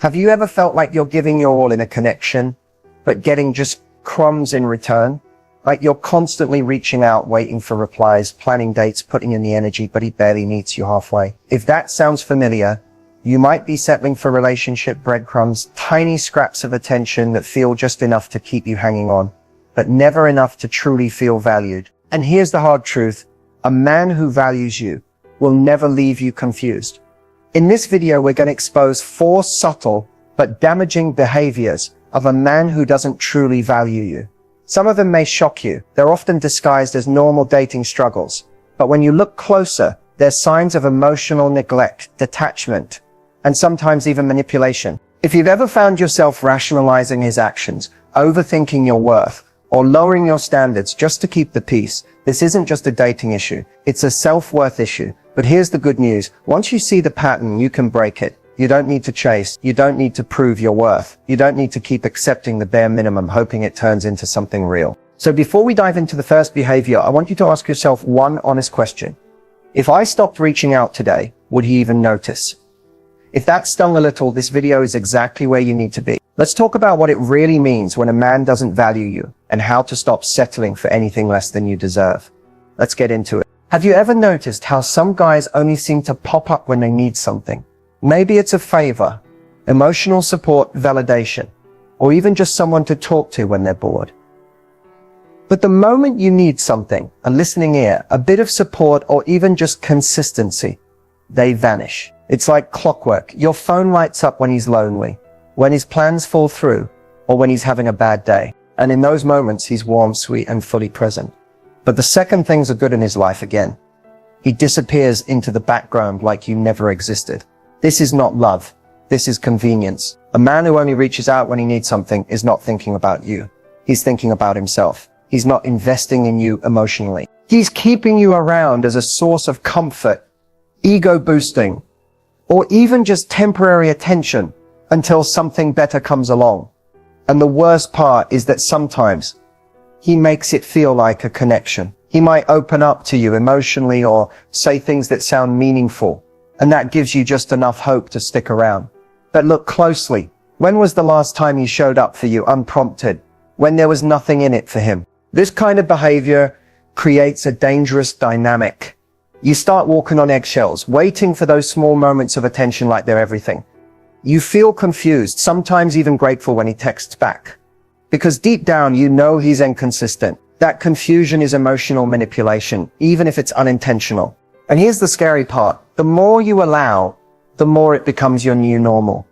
Have you ever felt like you're giving your all in a connection, but getting just crumbs in return? Like you're constantly reaching out, waiting for replies, planning dates, putting in the energy, but he barely meets you halfway. If that sounds familiar, you might be settling for relationship breadcrumbs, tiny scraps of attention that feel just enough to keep you hanging on, but never enough to truly feel valued. And here's the hard truth. A man who values you will never leave you confused. In this video, we're going to expose 4 subtle but damaging behaviors of a man who doesn't truly value you. Some of them may shock you. They're often disguised as normal dating struggles. But when you look closer, they're signs of emotional neglect, detachment, and sometimes even manipulation. If you've ever found yourself rationalizing his actions, overthinking your worth, or lowering your standards just to keep the peace, this isn't just a dating issue. It's a self-worth issue. But here's the good news. Once you see the pattern, you can break it. You don't need to chase. You don't need to prove your worth. You don't need to keep accepting the bare minimum, hoping it turns into something real. So before we dive into the first behavior, I want you to ask yourself one honest question. If I stopped reaching out today, would he even notice? If that stung a little, this video is exactly where you need to be. Let's talk about what it really means when a man doesn't value you and how to stop settling for anything less than you deserve. Let's get into it. Have you ever noticed how some guys only seem to pop up when they need something? Maybe it's a favor, emotional support, validation, or even just someone to talk to when they're bored. But the moment you need something, a listening ear, a bit of support, or even just consistency, they vanish. It's like clockwork. Your phone lights up when he's lonely, when his plans fall through, or when he's having a bad day. And in those moments, he's warm, sweet, and fully present. But the second things are good in his life again, he disappears into the background like you never existed. This is not love. This is convenience. A man who only reaches out when he needs something is not thinking about you. He's thinking about himself. He's not investing in you emotionally. He's keeping you around as a source of comfort, ego boosting, or even just temporary attention until something better comes along. And the worst part is that sometimes he makes it feel like a connection. He might open up to you emotionally or say things that sound meaningful, and that gives you just enough hope to stick around. But look closely. When was the last time he showed up for you unprompted, when there was nothing in it for him? This kind of behavior creates a dangerous dynamic. You start walking on eggshells, waiting for those small moments of attention like they're everything. You feel confused, sometimes even grateful when he texts back. Because deep down, you know he's inconsistent. That confusion is emotional manipulation, even if it's unintentional. And here's the scary part. The more you allow, the more it becomes your new normal.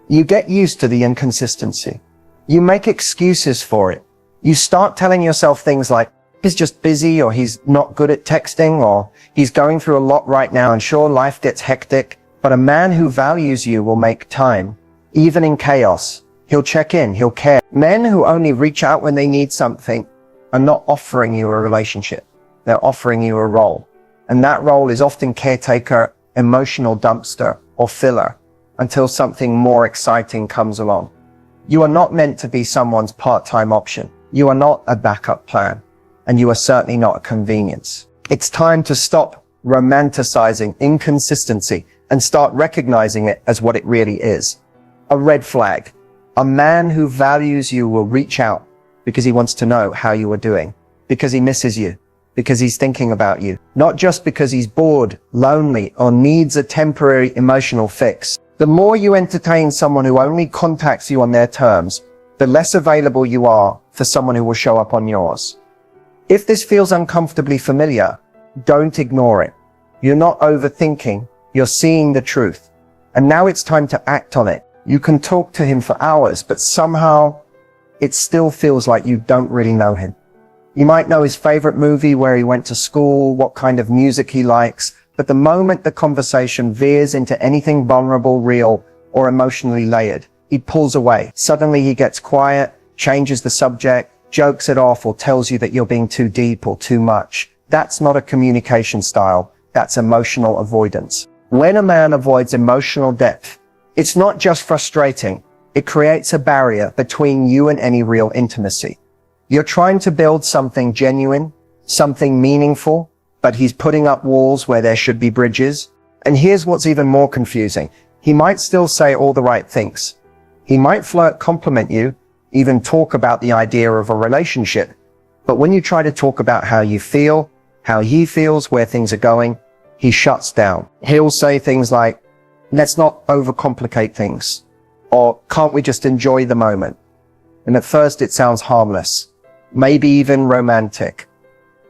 You get used to the inconsistency. You make excuses for it. You start telling yourself things like, he's just busy, or he's not good at texting, or he's going through a lot right now, and sure, life gets hectic. But a man who values you will make time, even in chaos. He'll check in, he'll care. Men who only reach out when they need something are not offering you a relationship. They're offering you a role. And that role is often caretaker, emotional dumpster, or filler until something more exciting comes along. You are not meant to be someone's part-time option. You are not a backup plan. And you are certainly not a convenience. It's time to stop romanticizing inconsistency and start recognizing it as what it really is. A red flag. A man who values you will reach out because he wants to know how you are doing, because he misses you, because he's thinking about you, not just because he's bored, lonely, or needs a temporary emotional fix. The more you entertain someone who only contacts you on their terms, the less available you are for someone who will show up on yours. If this feels uncomfortably familiar, don't ignore it. You're not overthinking, you're seeing the truth. And now it's time to act on it. You can talk to him for hours, but somehow it still feels like you don't really know him. You might know his favorite movie, where he went to school, what kind of music he likes, but the moment the conversation veers into anything vulnerable, real, or emotionally layered, he pulls away. Suddenly he gets quiet, changes the subject, jokes it off, or tells you that you're being too deep or too much. That's not a communication style. That's emotional avoidance. When a man avoids emotional depth, it's not just frustrating. It creates a barrier between you and any real intimacy. You're trying to build something genuine, something meaningful, but he's putting up walls where there should be bridges. And here's what's even more confusing. He might still say all the right things. He might flirt, compliment you, even talk about the idea of a relationship. But when you try to talk about how you feel, how he feels, where things are going, he shuts down. He'll say things like, let's not overcomplicate things. Or can't we just enjoy the moment? And at first it sounds harmless, maybe even romantic.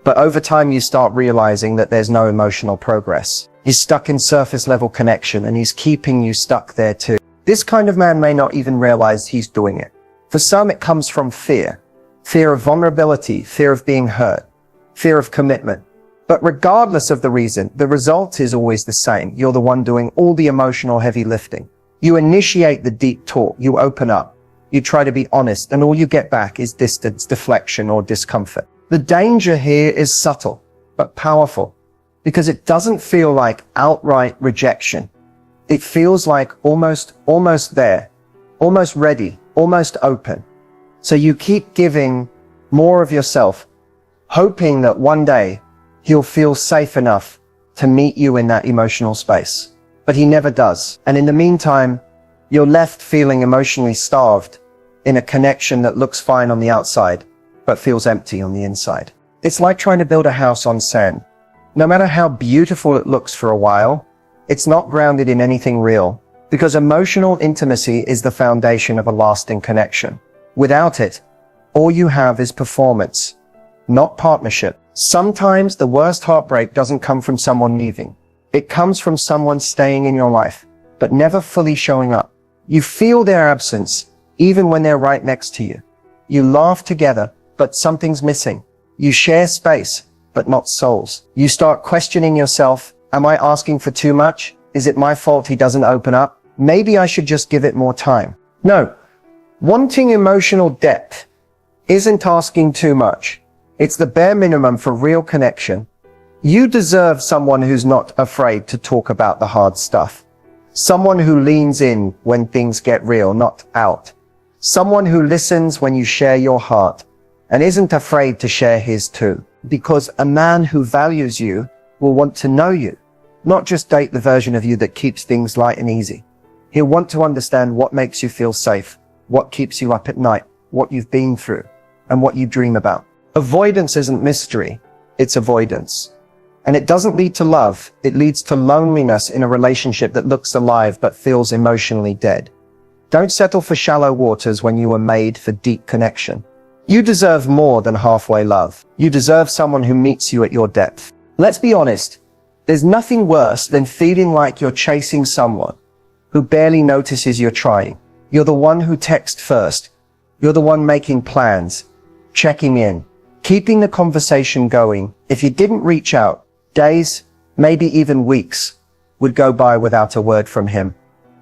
But over time you start realizing that there's no emotional progress. He's stuck in surface level connection and he's keeping you stuck there too. This kind of man may not even realize he's doing it. For some it comes from fear. Fear of vulnerability, fear of being hurt, fear of commitment. But regardless of the reason, the result is always the same. You're the one doing all the emotional heavy lifting. You initiate the deep talk, you open up, you try to be honest, and all you get back is distance, deflection, or discomfort. The danger here is subtle, but powerful, because it doesn't feel like outright rejection. It feels like almost there, almost ready, almost open. So you keep giving more of yourself, hoping that one day he'll feel safe enough to meet you in that emotional space. But he never does. And in the meantime, you're left feeling emotionally starved in a connection that looks fine on the outside, but feels empty on the inside. It's like trying to build a house on sand. No matter how beautiful it looks for a while, it's not grounded in anything real, because emotional intimacy is the foundation of a lasting connection. Without it, all you have is performance, not partnership. Sometimes the worst heartbreak doesn't come from someone leaving. It comes from someone staying in your life, but never fully showing up. You feel their absence, even when they're right next to you. You laugh together, but something's missing. You share space, but not souls. You start questioning yourself. Am I asking for too much? Is it my fault he doesn't open up? Maybe I should just give it more time. No. Wanting emotional depth isn't asking too much. It's the bare minimum for real connection. You deserve someone who's not afraid to talk about the hard stuff. Someone who leans in when things get real, not out. Someone who listens when you share your heart and isn't afraid to share his too. Because a man who values you will want to know you, not just date the version of you that keeps things light and easy. He'll want to understand what makes you feel safe, what keeps you up at night, what you've been through, and what you dream about. Avoidance isn't mystery, it's avoidance. And it doesn't lead to love, it leads to loneliness in a relationship that looks alive but feels emotionally dead. Don't settle for shallow waters when you were made for deep connection. You deserve more than halfway love. You deserve someone who meets you at your depth. Let's be honest, there's nothing worse than feeling like you're chasing someone who barely notices you're trying. You're the one who texts first. You're the one making plans, checking in, keeping the conversation going. If you didn't reach out, days, maybe even weeks, would go by without a word from him.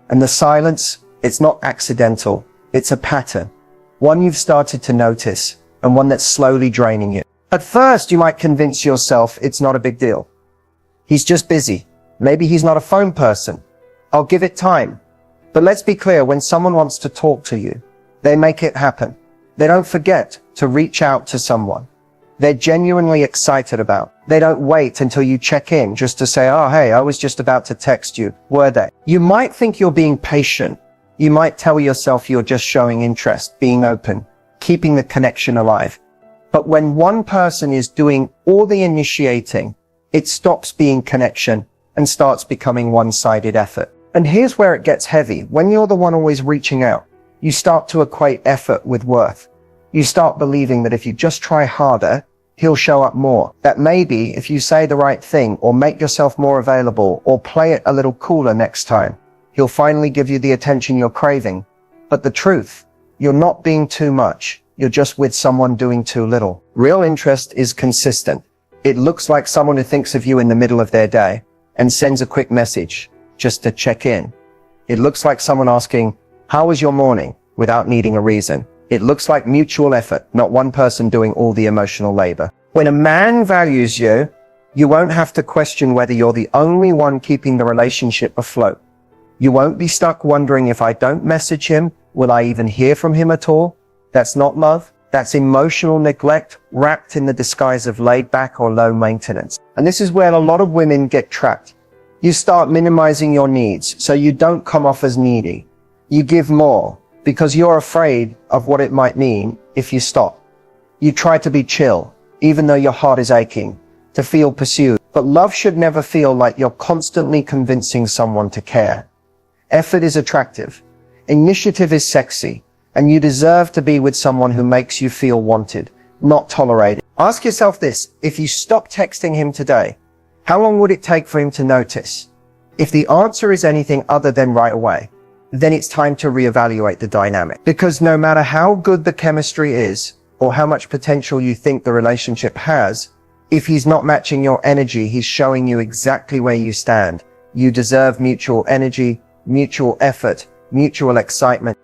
And the silence, it's not accidental, it's a pattern. One you've started to notice, and one that's slowly draining you. At first, you might convince yourself it's not a big deal. He's just busy. Maybe he's not a phone person. I'll give it time. But let's be clear, when someone wants to talk to you, they make it happen. They don't forget to reach out to someone they're genuinely excited about. They don't wait until you check in just to say, oh, hey, I was just about to text you. Were they? You might think you're being patient. You might tell yourself you're just showing interest, being open, keeping the connection alive. But when one person is doing all the initiating, it stops being connection and starts becoming one-sided effort. And here's where it gets heavy. When you're the one always reaching out, you start to equate effort with worth. You start believing that if you just try harder, he'll show up more. That maybe if you say the right thing or make yourself more available or play it a little cooler next time, he'll finally give you the attention you're craving. But the truth, you're not being too much. You're just with someone doing too little. Real interest is consistent. It looks like someone who thinks of you in the middle of their day and sends a quick message just to check in. It looks like someone asking, how was your morning, without needing a reason. It looks like mutual effort, not one person doing all the emotional labor. When a man values you, you won't have to question whether you're the only one keeping the relationship afloat. You won't be stuck wondering, if I don't message him, will I even hear from him at all? That's not love. That's emotional neglect wrapped in the disguise of laid back or low maintenance. And this is where a lot of women get trapped. You start minimizing your needs so you don't come off as needy. You give more because you're afraid of what it might mean if you stop. You try to be chill, even though your heart is aching, to feel pursued. But love should never feel like you're constantly convincing someone to care. Effort is attractive. Initiative is sexy. And you deserve to be with someone who makes you feel wanted, not tolerated. Ask yourself this: if you stop texting him today, how long would it take for him to notice? If the answer is anything other than right away, then it's time to reevaluate the dynamic. Because no matter how good the chemistry is, or how much potential you think the relationship has, if he's not matching your energy, he's showing you exactly where you stand. You deserve mutual energy, mutual effort, mutual excitement.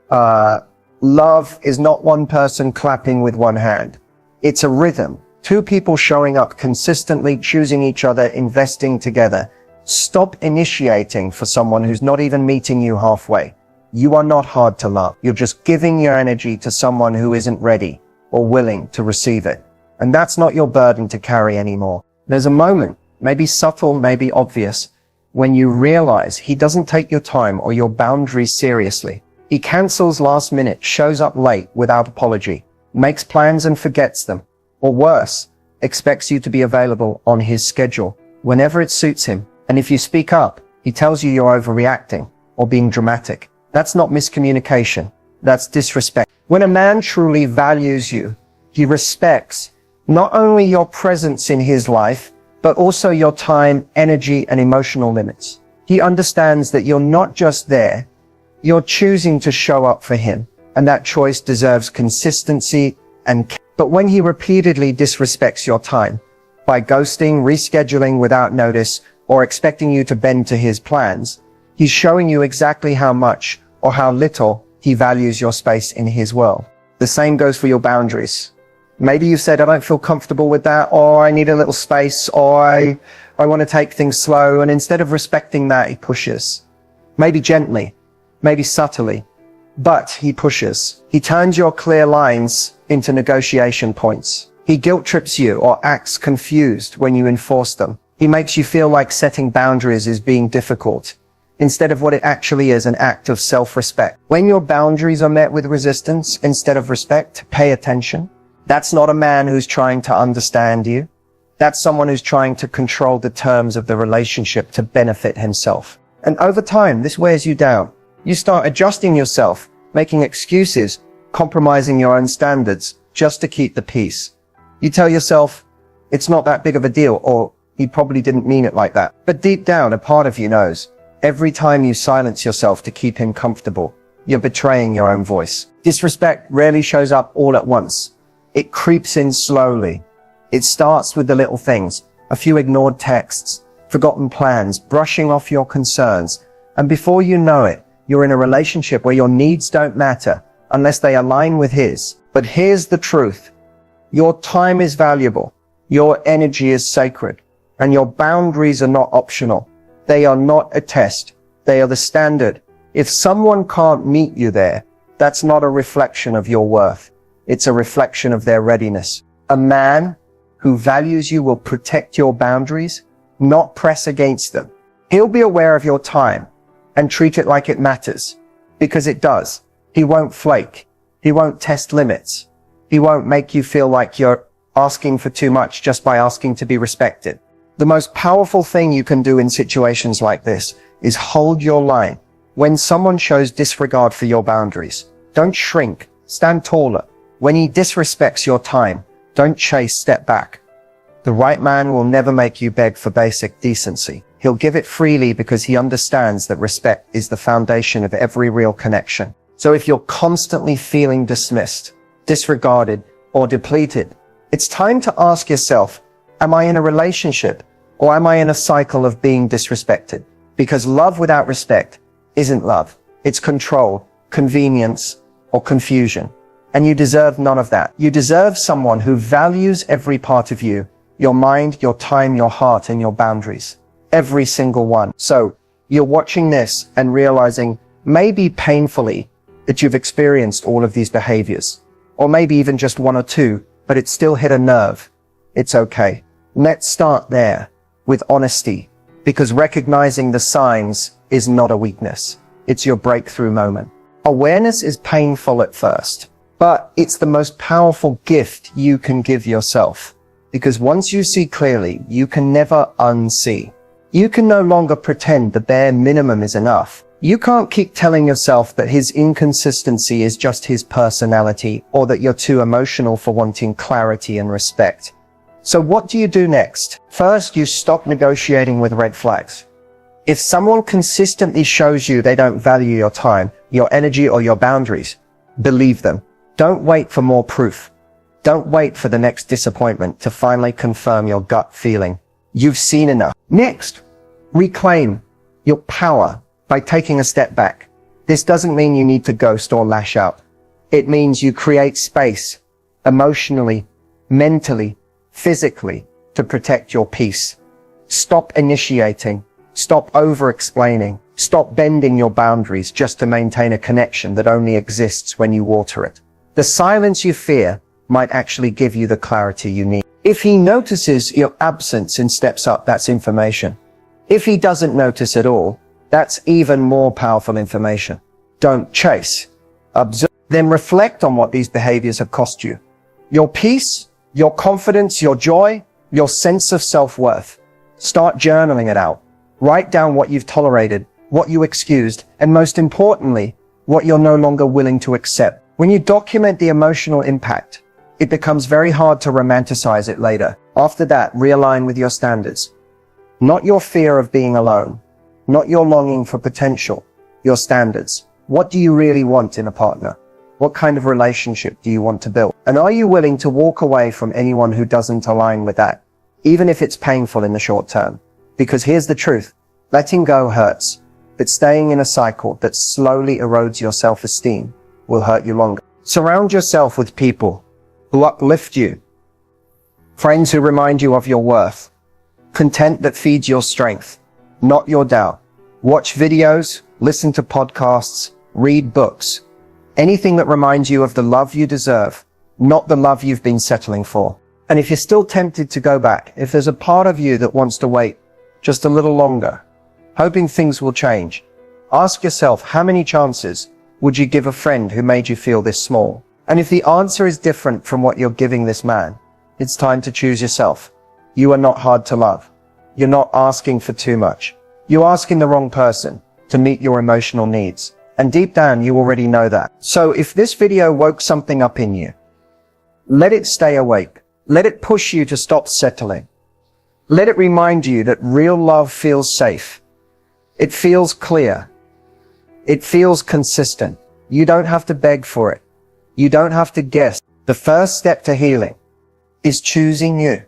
Love is not one person clapping with one hand. It's a rhythm. Two people showing up consistently, choosing each other, investing together. Stop initiating for someone who's not even meeting you halfway. You are not hard to love. You're just giving your energy to someone who isn't ready or willing to receive it. And that's not your burden to carry anymore. There's a moment, maybe subtle, maybe obvious, when you realize he doesn't take your time or your boundaries seriously. He cancels last minute, shows up late without apology, makes plans and forgets them. Or worse, expects you to be available on his schedule whenever it suits him. And if you speak up, he tells you you're overreacting or being dramatic. That's not miscommunication. That's disrespect. When a man truly values you, he respects not only your presence in his life, but also your time, energy, and emotional limits. He understands that you're not just there, you're choosing to show up for him, and that choice deserves consistency and. But when he repeatedly disrespects your time by ghosting, rescheduling without notice, or expecting you to bend to his plans, he's showing you exactly how much or how little he values your space in his world. The same goes for your boundaries. Maybe you said, I don't feel comfortable with that, or I need a little space, or I want to take things slow. And instead of respecting that, he pushes. Maybe gently, maybe subtly, but he pushes. He turns your clear lines into negotiation points. He guilt trips you or acts confused when you enforce them. He makes you feel like setting boundaries is being difficult, instead of what it actually is, an act of self-respect. When your boundaries are met with resistance instead of respect, pay attention. That's not a man who's trying to understand you. That's someone who's trying to control the terms of the relationship to benefit himself. And over time, this wears you down. You start adjusting yourself, making excuses, compromising your own standards just to keep the peace. You tell yourself, it's not that big of a deal, or he probably didn't mean it like that. But deep down, a part of you knows, every time you silence yourself to keep him comfortable, you're betraying your own voice. Disrespect rarely shows up all at once. It creeps in slowly. It starts with the little things, a few ignored texts, forgotten plans, brushing off your concerns. And before you know it, you're in a relationship where your needs don't matter unless they align with his. But here's the truth. Your time is valuable. Your energy is sacred. And your boundaries are not optional. They are not a test. They are the standard. If someone can't meet you there, that's not a reflection of your worth. It's a reflection of their readiness. A man who values you will protect your boundaries, not press against them. He'll be aware of your time and treat it like it matters, because it does. He won't flake. He won't test limits. He won't make you feel like you're asking for too much just by asking to be respected. The most powerful thing you can do in situations like this is hold your line. When someone shows disregard for your boundaries, don't shrink, stand taller. When he disrespects your time, don't chase, step back. The right man will never make you beg for basic decency. He'll give it freely because he understands that respect is the foundation of every real connection. So if you're constantly feeling dismissed, disregarded, or depleted, it's time to ask yourself, am I in a relationship or am I in a cycle of being disrespected? Because love without respect isn't love. It's control, convenience, or confusion. And you deserve none of that. You deserve someone who values every part of you, your mind, your time, your heart, and your boundaries. Every single one. So you're watching this and realizing, maybe painfully, that you've experienced all of these behaviors, or maybe even just one or two, but it still hit a nerve. It's okay. Let's start there with honesty, because recognizing the signs is not a weakness. It's your breakthrough moment. Awareness is painful at first, but it's the most powerful gift you can give yourself. Because once you see clearly, you can never unsee. You can no longer pretend the bare minimum is enough. You can't keep telling yourself that his inconsistency is just his personality, or that you're too emotional for wanting clarity and respect. So what do you do next? First, you stop negotiating with red flags. If someone consistently shows you they don't value your time, your energy, or your boundaries, believe them. Don't wait for more proof. Don't wait for the next disappointment to finally confirm your gut feeling. You've seen enough. Next, reclaim your power by taking a step back. This doesn't mean you need to ghost or lash out. It means you create space, emotionally, mentally, physically, to protect your peace. Stop initiating. Stop over-explaining. Stop bending your boundaries just to maintain a connection that only exists when you water it. The silence you fear might actually give you the clarity you need. If he notices your absence and steps up, that's information. If he doesn't notice at all, that's even more powerful information. Don't chase. Observe. Then reflect on what these behaviors have cost you. Your peace, your confidence, your joy, your sense of self-worth. Start journaling it out. Write down what you've tolerated, what you excused, and most importantly, what you're no longer willing to accept. When you document the emotional impact, it becomes very hard to romanticize it later. After that, realign with your standards. Not your fear of being alone, not your longing for potential, your standards. What do you really want in a partner? What kind of relationship do you want to build? And are you willing to walk away from anyone who doesn't align with that, even if it's painful in the short term? Because here's the truth. Letting go hurts, but staying in a cycle that slowly erodes your self-esteem will hurt you longer. Surround yourself with people who uplift you, friends who remind you of your worth, content that feeds your strength, not your doubt. Watch videos, listen to podcasts, read books, anything that reminds you of the love you deserve, not the love you've been settling for. And if you're still tempted to go back, if there's a part of you that wants to wait just a little longer, hoping things will change, ask yourself, how many chances would you give a friend who made you feel this small? And if the answer is different from what you're giving this man, it's time to choose yourself. You are not hard to love. You're not asking for too much. You're asking the wrong person to meet your emotional needs. And deep down, you already know that. So if this video woke something up in you, let it stay awake. Let it push you to stop settling. Let it remind you that real love feels safe. It feels clear. It feels consistent. You don't have to beg for it. You don't have to guess. The first step to healing is choosing you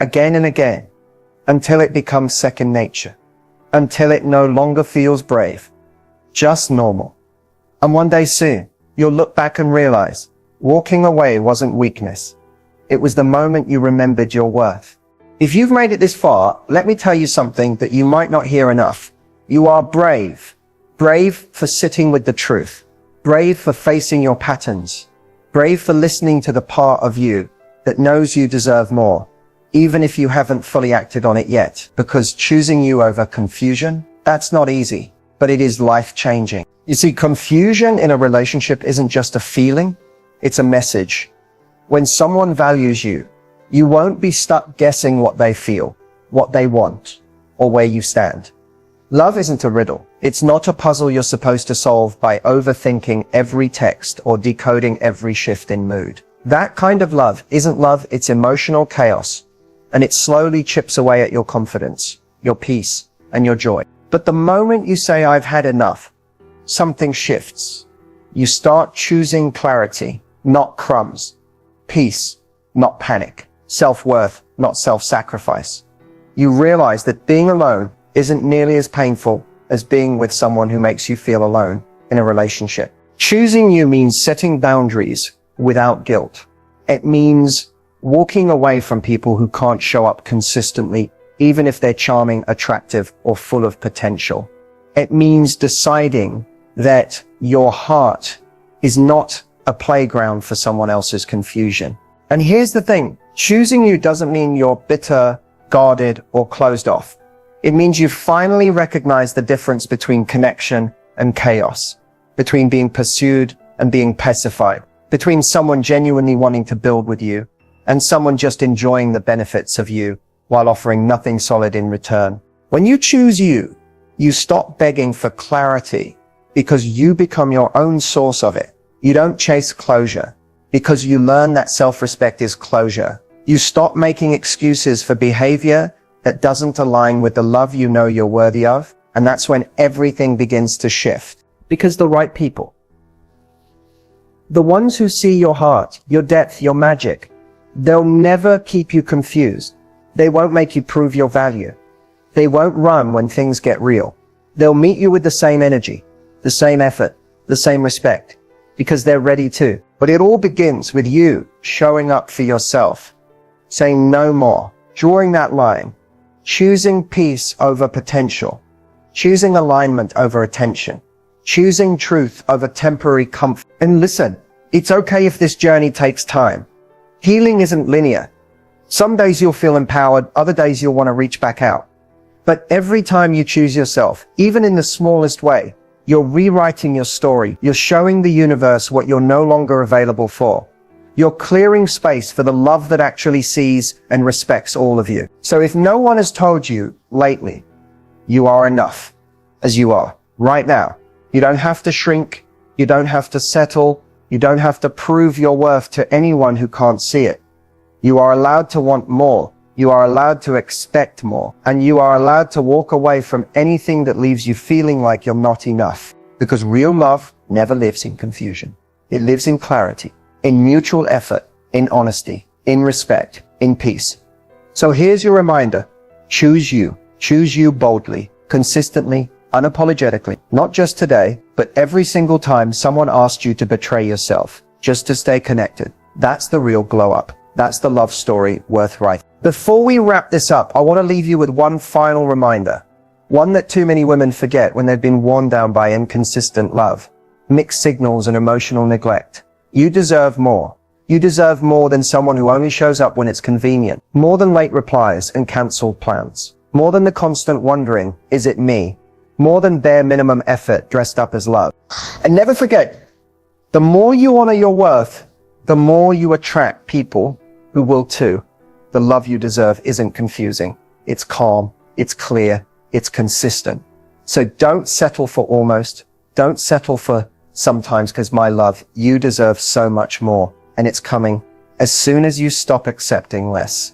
again and again until it becomes second nature, until it no longer feels brave, just normal. And one day soon, you'll look back and realize walking away wasn't weakness. It was the moment you remembered your worth. If you've made it this far, let me tell you something that you might not hear enough. You are brave. Brave for sitting with the truth. Brave for facing your patterns. Brave for listening to the part of you that knows you deserve more, even if you haven't fully acted on it yet. Because choosing you over confusion, that's not easy, but it is life-changing. You see, confusion in a relationship isn't just a feeling, it's a message. When someone values you, you won't be stuck guessing what they feel, what they want, or where you stand. Love isn't a riddle. It's not a puzzle you're supposed to solve by overthinking every text or decoding every shift in mood. That kind of love isn't love, it's emotional chaos, and it slowly chips away at your confidence, your peace, and your joy. But the moment you say, I've had enough, something shifts. You start choosing clarity, not crumbs, peace, not panic, self-worth, not self-sacrifice. You realize that being alone isn't nearly as painful as being with someone who makes you feel alone in a relationship. Choosing you means setting boundaries without guilt. It means walking away from people who can't show up consistently, even if they're charming, attractive, or full of potential. It means deciding that your heart is not a playground for someone else's confusion. And here's the thing, choosing you doesn't mean you're bitter, guarded, or closed off. It means you finally recognize the difference between connection and chaos, between being pursued and being pacified, between someone genuinely wanting to build with you and someone just enjoying the benefits of you while offering nothing solid in return. When you choose you, you stop begging for clarity because you become your own source of it. You don't chase closure because you learn that self-respect is closure. You stop making excuses for behavior that doesn't align with the love you know you're worthy of. And that's when everything begins to shift. Because the right people, the ones who see your heart, your depth, your magic, they'll never keep you confused. They won't make you prove your value. They won't run when things get real. They'll meet you with the same energy, the same effort, the same respect, because they're ready to. But it all begins with you showing up for yourself, saying no more, drawing that line, choosing peace over potential, choosing alignment over attention, choosing truth over temporary comfort. And listen, it's okay if this journey takes time. Healing isn't linear. Some days you'll feel empowered, other days you'll want to reach back out. But every time you choose yourself, even in the smallest way, you're rewriting your story. You're showing the universe what you're no longer available for. You're clearing space for the love that actually sees and respects all of you. So if no one has told you lately, you are enough as you are right now. You don't have to shrink. You don't have to settle. You don't have to prove your worth to anyone who can't see it. You are allowed to want more. You are allowed to expect more, and you are allowed to walk away from anything that leaves you feeling like you're not enough. Because real love never lives in confusion. It lives in clarity, in mutual effort, in honesty, in respect, in peace. So here's your reminder. Choose you. Choose you boldly, consistently, unapologetically. Not just today, but every single time someone asked you to betray yourself, just to stay connected. That's the real glow up. That's the love story worth writing. Before we wrap this up, I want to leave you with one final reminder. One that too many women forget when they've been worn down by inconsistent love, mixed signals and emotional neglect. You deserve more. You deserve more than someone who only shows up when it's convenient. More than late replies and cancelled plans. More than the constant wondering, is it me? More than bare minimum effort dressed up as love. And never forget, the more you honor your worth, the more you attract people who will too. The love you deserve isn't confusing. It's calm. It's clear. It's consistent. So don't settle for almost. Don't settle for sometimes, because my love, you deserve so much more. And it's coming as soon as you stop accepting less.